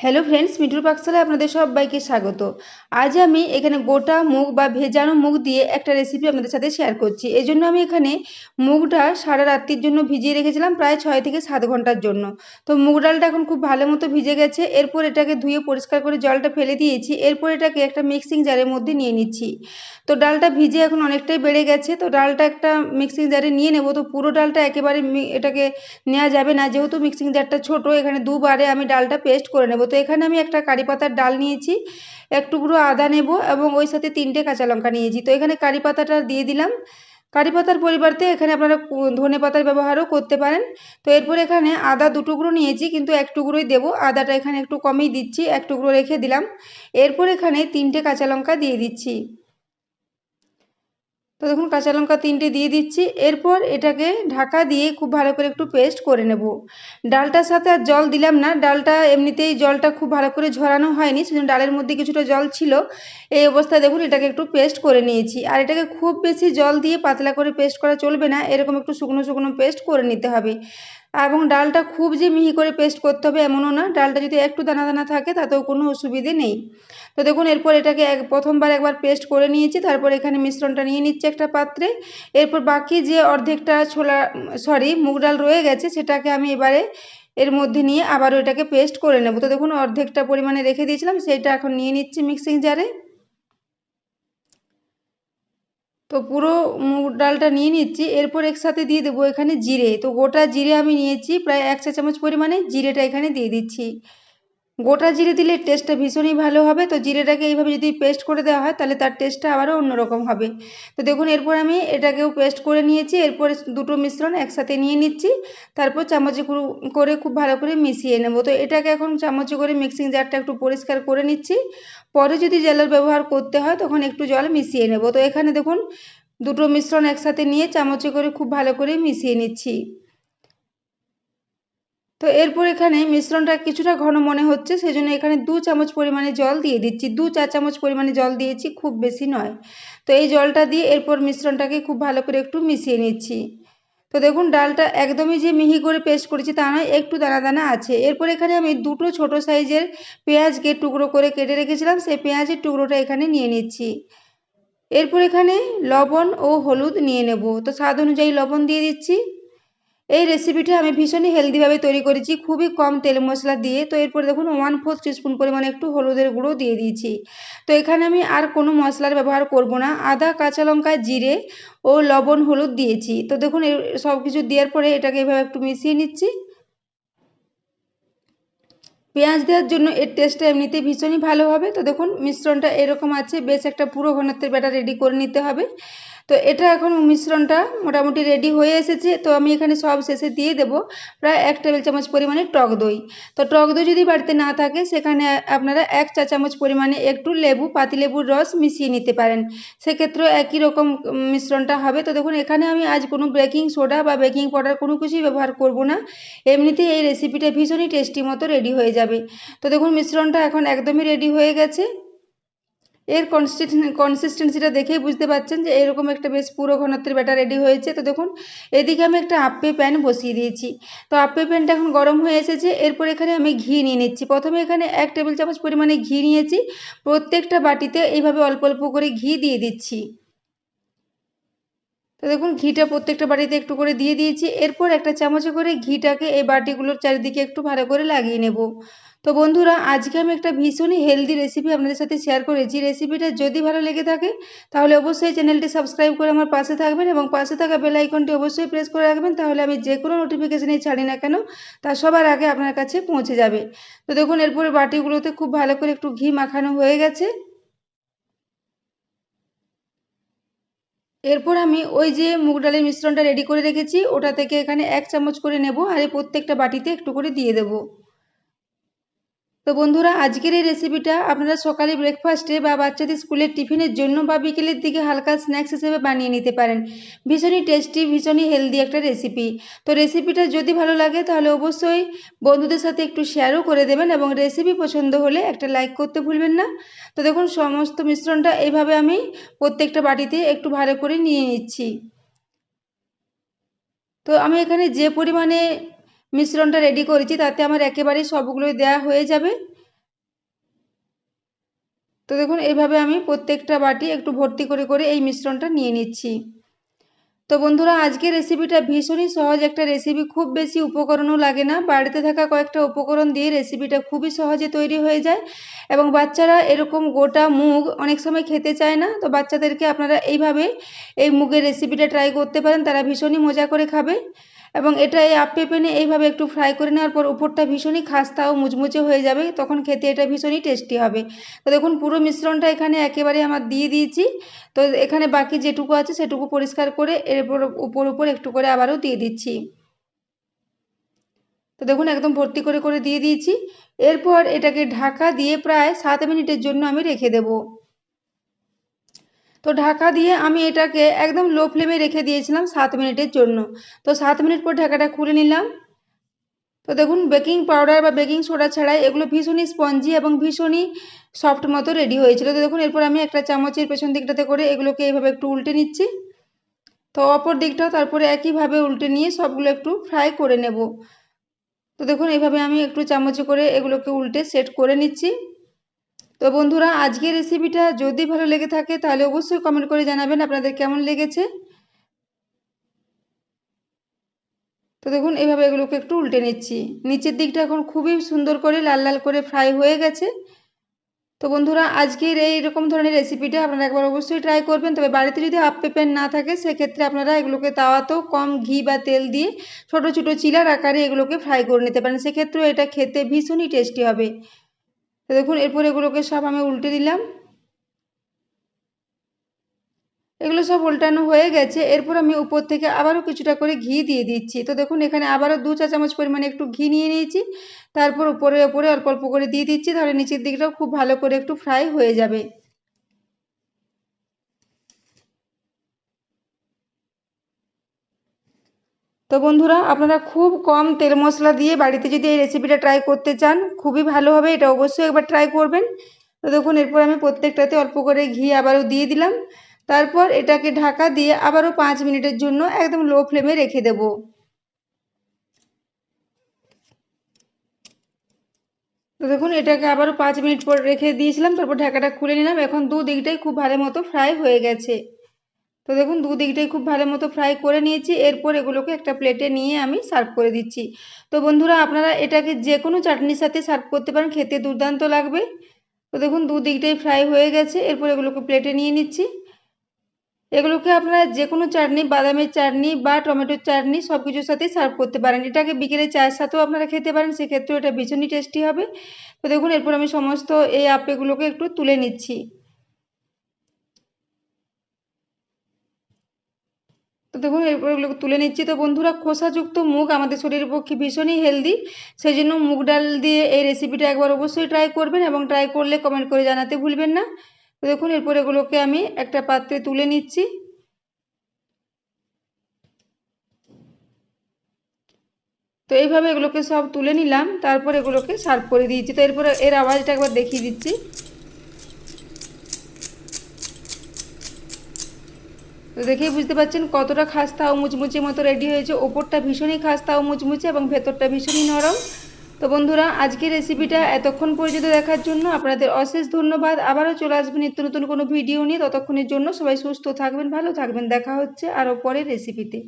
Hello friends, মিঠুর পাকশালায় আপনাদের সবাইকে স্বাগত। আজ আমি এখানে গোটা মুগ বা ভেজানো মুগ দিয়ে একটা রেসিপি আপনাদের সাথে শেয়ার করছি। এই জন্য আমি এখানে মুগটা সারা রাত্রির জন্য ভিজিয়ে রেখেছিলাম প্রায় 6 থেকে 7 ঘন্টার জন্য। তো মুগ ডালটা এখন খুব ভালো মতো ভিজে গেছে। এরপর এটাকে ধুয়ে পরিষ্কার করে জলটা ফেলে দিয়েছি। এরপর এটাকে একটা মিক্সিং জারের মধ্যে নিয়ে নিচ্ছি। তো ডালটা ভিজে এখন অনেকটাই বেড়ে গেছে, তো ডালটা একটা মিক্সিং জারে নিয়ে নেব। তো পুরো ডালটা একেবারে এটাকে নেওয়া যাবে না, যেহেতু মিক্সিং জারটা ছোট, এখানে দুবারে আমি ডালটা পেস্ট করে নেব। তো এখানে আমি একটা কারি পাতার ডাল নিয়েছি, এক টুকরো আদা নেব এবং ওই সাথে 3টে কাঁচা লঙ্কা নিয়েছি। তো এখানে কারি পাতাটা দিয়ে দিলাম। কারি পাতার পরিবর্তে এখানে আপনারা ধনে পাতার ব্যবহারও করতে পারেন। তো এরপর এখানে আদা 2 টুকরো নিয়েছি, কিন্তু 1 টুকরোই দেবো। আদাটা এখানে একটু কমই দিচ্ছি, 1 টুকরো রেখে দিলাম। এরপর এখানে 3টে কাঁচা লঙ্কা দিয়ে দিচ্ছি। তো দেখুন কাঁচা লঙ্কা 3টে দিয়ে দিচ্ছি। এরপর এটাকে ঢাকা দিয়ে খুব ভালো করে একটু পেস্ট করে নেব। ডালটার সাথে আর জল দিলাম না, ডালটা এমনিতেই জলটা খুব ভালো করে ঝরানো হয়নি, সেজন্য ডালের মধ্যে কিছুটা জল ছিল। এই অবস্থায় দেখুন এটাকে একটু পেস্ট করে নিয়েছি। আর এটাকে খুব বেশি জল দিয়ে পাতলা করে পেস্ট করা চলবে না, এরকম একটু শুকনো শুকনো পেস্ট করে নিতে হবে। এবং ডালটা খুব যে মিহি করে পেস্ট করতে হবে এমনও না, ডালটা যদি একটু দানা দানা থাকে তাতেও কোনো অসুবিধে নেই। তো দেখুন এরপর এটাকে প্রথমবার একবার পেস্ট করে নিয়েছি, তারপর এখানে মিশ্রণটা নিয়ে নিচ্ছি একটা পাত্রে। এরপর বাকি যে অর্ধেকটা মুগ ডাল রয়ে গেছে সেটাকে আমি এবারে এর মধ্যে নিয়ে আবারও এটাকে পেস্ট করে নেব। তো দেখুন অর্ধেকটা পরিমাণে রেখে দিয়েছিলাম, সেটা এখন নিয়ে নিচ্ছি মিক্সিং জারে। তো পুরো মুগ ডালটা নিয়ে নিচ্ছি। এরপর একসাথে দিয়ে দেবো এখানে জিরে। তো গোটা জিরে আমি নিয়েছি প্রায় 1 চা চামচ পরিমাণে, জিরেটা এখানে দিয়ে দিচ্ছি। গোটা জিরে দিলে টেস্টটা ভীষণই ভালো হবে। তো জিরেটাকে এইভাবে যদি পেস্ট করে দেওয়া হয় তাহলে তার টেস্টটা আবারও অন্যরকম হবে। তো দেখুন এরপর আমি এটাকেও পেস্ট করে নিয়েছি। এরপর দুটো মিশ্রণ একসাথে নিয়ে নিচ্ছি, তারপর চামচে করে খুব ভালো করে মিশিয়ে নেব। তো এটাকে এখন চামচে করে মিক্সিং জারটা একটু পরিষ্কার করে নিচ্ছি। পরে যদি জলের ব্যবহার করতে হয় তখন একটু জল মিশিয়ে নেব। তো এখানে দেখুন দুটো মিশ্রণ একসাথে নিয়ে চামচে করে খুব ভালো করে মিশিয়ে নিচ্ছি। তো এরপর এখানে মিশ্রণটা কিছুটা ঘন মনে হচ্ছে, সেজন্য এখানে 2 চামচ পরিমাণে জল দিয়ে দিচ্ছি। 2 চা চামচ পরিমাণে জল দিয়েছি, খুব বেশি নয়। তো এই জলটা দিয়ে এরপর মিশ্রণটাকে খুব ভালো করে একটু মিশিয়ে নিচ্ছি। তো দেখুন ডালটা একদমই যে মিহি করে পেস্ট করেছি তা নয়, একটু দানা দানা আছে। এরপর এখানে আমি দুটো ছোট সাইজের পেঁয়াজকে টুকরো করে কেটে রেখেছিলাম, সেই পেঁয়াজের টুকরোটা এখানে নিয়ে নিচ্ছি। এরপর এখানে লবণ ও হলুদ নিয়ে নেব। তো স্বাদ অনুযায়ী লবণ দিয়ে দিচ্ছি। এই রেসিপিটা আমি ভীষণই হেলদিভাবে তৈরি করেছি, খুবই কম তেল মশলা দিয়ে। তো এরপর দেখুন 1/4 টিস্পুন পরিমাণে একটু হলুদের গুঁড়ো দিয়ে দিয়েছি। তো এখানে আমি আর কোনো মশলার ব্যবহার করব না, আদা কাঁচা লঙ্কা জিরে ও লবণ হলুদ দিয়েছি। তো দেখুন সব কিছু দেওয়ার পরে এটাকে এভাবে একটু মিশিয়ে নিচ্ছি। পেঁয়াজ দেওয়ার জন্য এর টেস্টটা এমনিতেই ভীষণই ভালো হবে। তো দেখুন মিশ্রণটা এরকম আছে, বেশ একটা পুরো ঘনত্বের ব্যাটার রেডি করে নিতে হবে। তো এটা এখন মিশ্রণটা মোটামুটি রেডি হয়ে এসেছে। তো আমি এখানে সব শেষে দিয়ে দেব প্রায় 1 টেবিল চামচ পরিমাণে টক দই। তো টক দই যদি বাড়িতে না থাকে সেখানে আপনারা 1 চা চামচ পরিমাণে একটু পাতিলেবুর রস মিশিয়ে নিতে পারেন, সেক্ষেত্রেও একই রকম মিশ্রণটা হবে। তো দেখুন এখানে আমি আজ কোনো বেকিং সোডা বা বেকিং পাউডার কোনো কিছুই ব্যবহার করব না, এমনিতেই এই রেসিপিটা ভীষণই টেস্টি মতো রেডি হয়ে যাবে। তো দেখুন মিশ্রণটা এখন একদমই রেডি হয়ে গেছে। এর কনসিস্টেন্সিটা দেখেই বুঝতে পারছেন যে এরকম একটা বেশ পুরো ঘনত্বের ব্যাটার রেডি হয়েছে। তো দেখুন এদিকে আমি একটা আপ্পে প্যান বসিয়ে দিয়েছি। তো আপ্পে প্যানটা এখন গরম হয়ে এসেছে। এরপর এখানে আমি ঘি নিয়ে নিচ্ছি। প্রথমে এখানে 1 টেবিল চামচ পরিমাণে ঘি নিয়েছি, প্রত্যেকটা বাটিতে এইভাবে অল্প অল্প করে ঘি দিয়ে দিচ্ছি। তো দেখুন ঘিটা প্রত্যেকটা বাটিতে একটু করে দিয়ে দিয়েছি। এরপর একটা চামচে করে ঘিটাকে এই বাটিগুলোর চারিদিকে একটু ভালো করে লাগিয়ে নেব। তো বন্ধুরা আজকে আমি একটা ভীষণই হেলদি রেসিপি আপনাদের সাথে শেয়ার করেছি। রেসিপিটা যদি ভালো লেগে থাকে তাহলে অবশ্যই চ্যানেলটি সাবস্ক্রাইব করে আমার পাশে থাকবেন এবং পাশে থাকা বেল আইকনটি অবশ্যই প্রেস করে রাখবেন, তাহলে আমি যে কোনো নোটিফিকেশানই ছাড়ি না কেন তা সবার আগে আপনার কাছে পৌঁছে যাবে। তো দেখুন এরপরে বাটিগুলোতে খুব ভালো করে একটু ঘি মাখানো হয়ে গেছে। এরপর আমি ওই যে মুগ ডালের মিশ্রণটা রেডি করে রেখেছি ওটা থেকে এখানে 1 চামচ করে নেব, আর এই প্রত্যেকটা বাটিতে একটু করে দিয়ে দেব। তো বন্ধুরা আজকের এই রেসিপিটা আপনারা সকালে ব্রেকফাস্টে বা বাচ্চাদের স্কুলের টিফিনের জন্য বা বিকেলের দিকে হালকা স্ন্যাক্স হিসেবে বানিয়ে নিতে পারেন। ভীষণই টেস্টি, ভীষণই হেলদি একটা রেসিপি। তো রেসিপিটা যদি ভালো লাগে তাহলে অবশ্যই বন্ধুদের সাথে একটু শেয়ারও করে দেবেন এবং রেসিপি পছন্দ হলে একটা লাইক করতে ভুলবেন না। তো দেখুন সমস্ত মিশ্রণটা এইভাবে আমি প্রত্যেকটা বাটিতে একটু ভালো করে নিয়ে নিচ্ছি। তো আমি এখানে যে পরিমাণে মিশ্রণটা রেডি করেছি তাতে আমার একেবারেই সবগুলোই দেওয়া হয়ে যাবে। তো দেখুন এইভাবে আমি প্রত্যেকটা বাটি একটু ভর্তি করে করে এই মিশ্রণটা নিয়ে নিচ্ছি। তো বন্ধুরা আজকের রেসিপিটা ভীষণই সহজ একটা রেসিপি, খুব বেশি উপকরণও লাগে না, বাড়িতে থাকা কয়েকটা উপকরণ দিয়ে রেসিপিটা খুবই সহজে তৈরি হয়ে যায় এবং বাচ্চারা এরকম গোটা মুগ অনেক সময় খেতে চায় না, তো বাচ্চাদেরকে আপনারা এইভাবে এই মুগের রেসিপিটা ট্রাই করতে পারেন, তারা ভীষণই মজা করে খাবে। এবং এটা এই আপে প্যানে এইভাবে একটু ফ্রাই করে নেওয়ার পর উপরটা ভীষণই খাস্তা ও মুচমুচে হয়ে যাবে, তখন খেতে এটা ভীষণই টেস্টি হবে। তো দেখুন পুরো মিশ্রণটা এখানে একেবারে আমার দিয়ে দিয়েছি। তো এখানে বাকি যেটুকু আছে সেটুকু পরিষ্কার করে এর উপর একটু করে আবারও দিয়ে দিচ্ছি। তো দেখুন একদম ভর্তি করে করে দিয়ে দিয়েছি। এরপর এটাকে ঢাকা দিয়ে প্রায় 7 মিনিটের জন্য আমি রেখে দেব। তো ঢাকা দিয়ে আমি এটাকে একদম লো ফ্লেমে রেখে দিয়েছিলাম 7 মিনিটের জন্য। তো 7 মিনিট পর ঢাকাটা খুলে নিলাম। তো দেখুন বেকিং পাউডার বা বেকিং সোডা ছাড়াই এগুলো ভীষণই স্পঞ্জি এবং ভীষণই সফট মতো রেডি হয়েছিল। তো দেখুন এরপর আমি একটা চামচের পেছন দিকটাতে করে এগুলোকে এইভাবে একটু উল্টে নিচ্ছি। তো অপর দিকটাও তারপরে একইভাবে উল্টে নিয়ে সবগুলো একটু ফ্রাই করে নেব। তো দেখুন এইভাবে আমি একটু চামচে করে এগুলোকে উল্টে সেট করে নিচ্ছি। তো বন্ধুরা আজকের রেসিপিটা যদি ভালো লেগে থাকে তাহলে অবশ্যই কমেন্ট করে জানাবেন আপনাদের কেমন লেগেছে। তো দেখুন এইভাবে এগুলোকে একটু উল্টে নিচ্ছি। নিচের দিকটা এখন খুবই সুন্দর করে লাল লাল করে ফ্রাই হয়ে গেছে। তো বন্ধুরা আজকের এইরকম ধরনের রেসিপিটা আপনারা একবার অবশ্যই ট্রাই করবেন, তবে বাড়িতে যদি আপে প্যান না থাকে সেক্ষেত্রে আপনারা এগুলোকে তাওয়াতেও কম ঘি বা তেল দিয়ে ছোটো ছোটো চিলার আকারে এগুলোকে ফ্রাই করে নিতে পারেন, সেক্ষেত্রেও এটা খেতে ভীষণই টেস্টি হবে। তো দেখুন এরপর এগুলোকে সব আমি উল্টে দিলাম। এগুলো সব উল্টানো হয়ে গেছে। এরপর আমি উপর থেকে আবারও কিছুটা করে ঘি দিয়ে দিচ্ছি। তো দেখুন এখানে আবারও 2 চা চামচ পরিমাণে একটু ঘি নিয়ে নিয়েছি। তারপর উপরে অল্প অল্প করে দিয়ে দিচ্ছি, তাহলে নিচের দিকটাও খুব ভালো করে একটু ফ্রাই হয়ে যাবে। তো বন্ধুরা আপনারা খুব কম তেল মশলা দিয়ে বাড়িতে যদি এই রেসিপিটা ট্রাই করতে চান খুবই ভালো হবে, এটা অবশ্যই একবার ট্রাই করবেন। তো দেখুন এরপর আমি প্রত্যেকটাতে অল্প করে ঘি আবারও দিয়ে দিলাম। তারপর এটাকে ঢাকা দিয়ে আবারও 5 মিনিটের জন্য একদম লো ফ্লেমে রেখে দেব। তো দেখুন এটাকে আবারও 5 মিনিট পর রেখে দিয়েছিলাম, তারপর ঢাকাটা খুলে নিলাম। এখন দুদিকটাই খুব ভালো মতো ফ্রাই হয়ে গেছে। তো দেখুন দুদিকটাই খুব ভালো মতো ফ্রাই করে নিয়েছি। এরপর এগুলোকে একটা প্লেটে নিয়ে আমি সার্ভ করে দিচ্ছি। তো বন্ধুরা আপনারা এটাকে যে কোনো চাটনির সাথে সার্ভ করতে পারেন, খেতে দুর্দান্ত লাগবে। তো দেখুন দুদিকটাই ফ্রাই হয়ে গেছে। এরপর এগুলোকে প্লেটে নিয়ে নিচ্ছি। এগুলোকে আপনারা যে কোনো চাটনি, বাদামের চাটনি বা টমেটোর চাটনি সব কিছুর সাথেই সার্ভ করতে পারেন। এটাকে বিকেলে চায়ের সাথেও আপনারা খেতে পারেন, সেক্ষেত্রেও এটা ভীষণই টেস্টি হবে। তো দেখুন এরপর আমি সমস্ত এই আপেগুলোকে একটু তুলে নিচ্ছি। তো দেখুন এরপর এগুলোকে তুলে নিচ্ছি। তো বন্ধুরা খোসাযুক্ত মুগ আমাদের শরীরের পক্ষে ভীষণই হেলদি, সেই জন্য মুগ ডাল দিয়ে এই রেসিপিটা একবার অবশ্যই ট্রাই করবেন এবং ট্রাই করলে কমেন্ট করে জানাতে ভুলবেন না। তো দেখুন এরপর এগুলোকে আমি একটা পাত্রে তুলে নিচ্ছি। তো এইভাবে এগুলোকে সব তুলে নিলাম, তারপর এগুলোকে সার্ভ করে দিয়েছি। তো এরপরে এর আওয়াজটা একবার দেখিয়ে দিচ্ছি। তো দেখেই বুঝতে পারছেন কতটা খাস্তা ও মুচমুচে মতো রেডি হয়েছে। ওপরটা ভীষণই খাস্তা ও মুচমুচে এবং ভেতরটা ভীষণই নরম। তো বন্ধুরা আজকের রেসিপিটা এতক্ষণ পর্যন্ত দেখার জন্য আপনাদের অশেষ ধন্যবাদ। আবারও চলে আসবেন নিত্য নতুন কোনো ভিডিও নিয়ে। ততক্ষণের জন্য সবাই সুস্থ থাকবেন, ভালো থাকবেন। দেখা হচ্ছে আরও পরের রেসিপিতে।